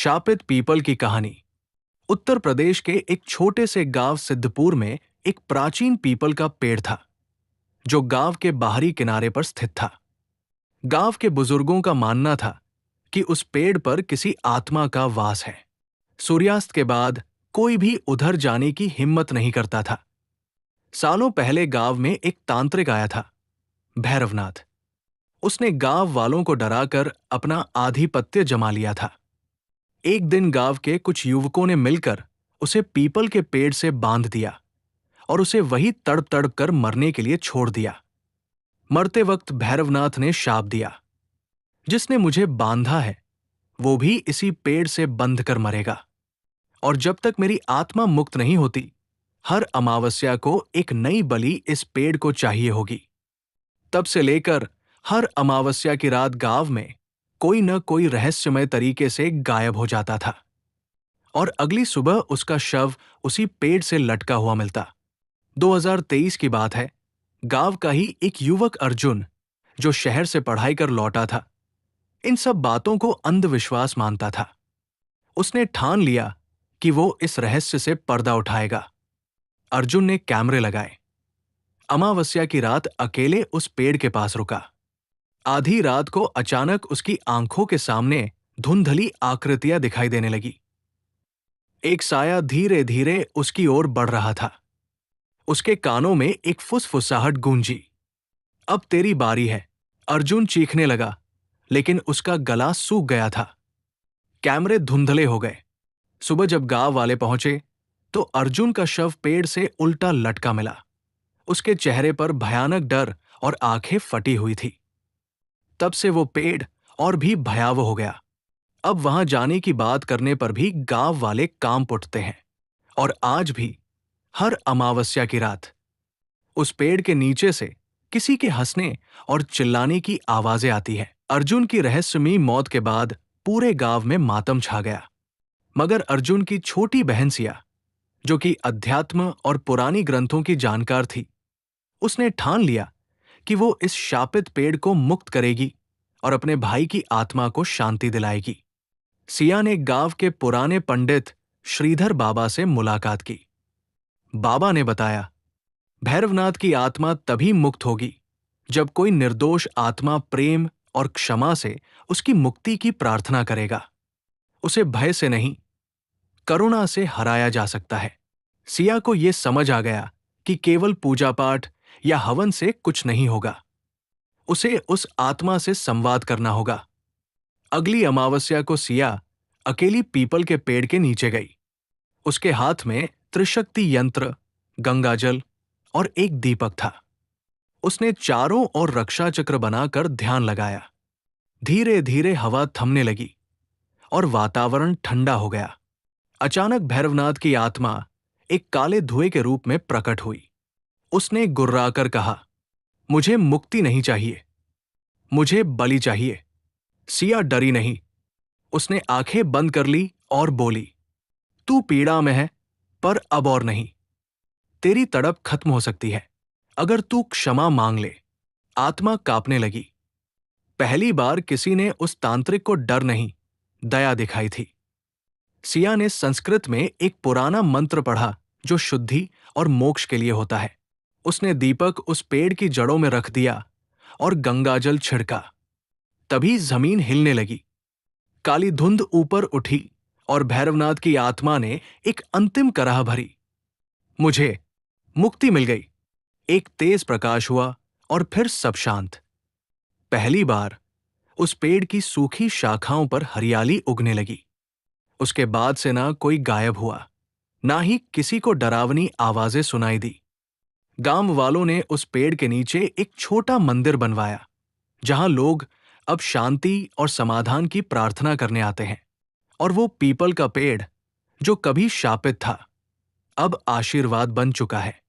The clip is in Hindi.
शापित पीपल की कहानी। उत्तर प्रदेश के एक छोटे से गांव सिद्धपुर में एक प्राचीन पीपल का पेड़ था जो गांव के बाहरी किनारे पर स्थित था। गांव के बुजुर्गों का मानना था कि उस पेड़ पर किसी आत्मा का वास है। सूर्यास्त के बाद कोई भी उधर जाने की हिम्मत नहीं करता था। सालों पहले गांव में एक तांत्रिक आया था, भैरवनाथ। उसने गांव वालों को डराकर अपना आधिपत्य जमा लिया था। एक दिन गांव के कुछ युवकों ने मिलकर उसे पीपल के पेड़ से बांध दिया और उसे वही तड़प तड़प कर मरने के लिए छोड़ दिया। मरते वक्त भैरवनाथ ने शाप दिया, जिसने मुझे बांधा है वो भी इसी पेड़ से बंध कर मरेगा, और जब तक मेरी आत्मा मुक्त नहीं होती, हर अमावस्या को एक नई बलि इस पेड़ को चाहिए होगी। तब से लेकर हर अमावस्या की रात गांव में कोई न कोई रहस्यमय तरीके से गायब हो जाता था और अगली सुबह उसका शव उसी पेड़ से लटका हुआ मिलता। 2023 की बात है। गांव का ही एक युवक अर्जुन, जो शहर से पढ़ाई कर लौटा था, इन सब बातों को अंधविश्वास मानता था। उसने ठान लिया कि वो इस रहस्य से पर्दा उठाएगा। अर्जुन ने कैमरे लगाए। अमावस्या की रात अकेले उस पेड़ के पास रुका। आधी रात को अचानक उसकी आंखों के सामने धुंधली आकृतियां दिखाई देने लगी। एक साया धीरे धीरे उसकी ओर बढ़ रहा था। उसके कानों में एक फुसफुसाहट गूंजी। अब तेरी बारी है, अर्जुन चीखने लगा, लेकिन उसका गला सूख गया था। कैमरे धुंधले हो गए। सुबह जब गांव वाले पहुंचे तो अर्जुन का शव पेड़ से उल्टा लटका मिला। उसके चेहरे पर भयानक डर और आंखें फटी हुई थी। तब से वो पेड़ और भी भयावह हो गया। अब वहां जाने की बात करने पर भी गांव वाले कांप उठते हैं, और आज भी हर अमावस्या की रात उस पेड़ के नीचे से किसी के हंसने और चिल्लाने की आवाजें आती हैं। अर्जुन की रहस्यमयी मौत के बाद पूरे गांव में मातम छा गया, मगर अर्जुन की छोटी बहन सिया, जो कि अध्यात्म और पुरानी ग्रंथों की जानकार थी, उसने ठान लिया कि वो इस शापित पेड़ को मुक्त करेगी और अपने भाई की आत्मा को शांति दिलाएगी। सिया ने गांव के पुराने पंडित श्रीधर बाबा से मुलाकात की। बाबा ने बताया, भैरवनाथ की आत्मा तभी मुक्त होगी जब कोई निर्दोष आत्मा प्रेम और क्षमा से उसकी मुक्ति की प्रार्थना करेगा। उसे भय से नहीं, करुणा से हराया जा सकता है। सिया को यह समझ आ गया कि केवल पूजा पाठ या हवन से कुछ नहीं होगा। उसे उस आत्मा से संवाद करना होगा। अगली अमावस्या को सिया अकेली पीपल के पेड़ के नीचे गई। उसके हाथ में त्रिशक्ति यंत्र, गंगाजल और एक दीपक था। उसने चारों ओर रक्षा चक्र बनाकर ध्यान लगाया। धीरे धीरे हवा थमने लगी और वातावरण ठंडा हो गया। अचानक भैरवनाथ की आत्मा एक काले धुएं के रूप में प्रकट हुई। उसने गुर्राकर कहा, मुझे मुक्ति नहीं चाहिए, मुझे बलि चाहिए। सिया डरी नहीं। उसने आंखें बंद कर ली और बोली, तू पीड़ा में है, पर अब और नहीं। तेरी तड़प खत्म हो सकती है अगर तू क्षमा मांग ले। आत्मा कांपने लगी। पहली बार किसी ने उस तांत्रिक को डर नहीं, दया दिखाई थी। सिया ने संस्कृत में एक पुराना मंत्र पढ़ा जो शुद्धि और मोक्ष के लिए होता है। उसने दीपक उस पेड़ की जड़ों में रख दिया और गंगाजल छिड़का। तभी जमीन हिलने लगी। काली धुंध ऊपर उठी और भैरवनाथ की आत्मा ने एक अंतिम कराह भरी। मुझे मुक्ति मिल गई। एक तेज प्रकाश हुआ और फिर सब शांत। पहली बार उस पेड़ की सूखी शाखाओं पर हरियाली उगने लगी। उसके बाद से ना कोई गायब हुआ, ना ही किसी को डरावनी आवाजें सुनाई दी। गांव वालों ने उस पेड़ के नीचे एक छोटा मंदिर बनवाया, जहां लोग अब शांति और समाधान की प्रार्थना करने आते हैं। और वो पीपल का पेड़, जो कभी शापित था, अब आशीर्वाद बन चुका है।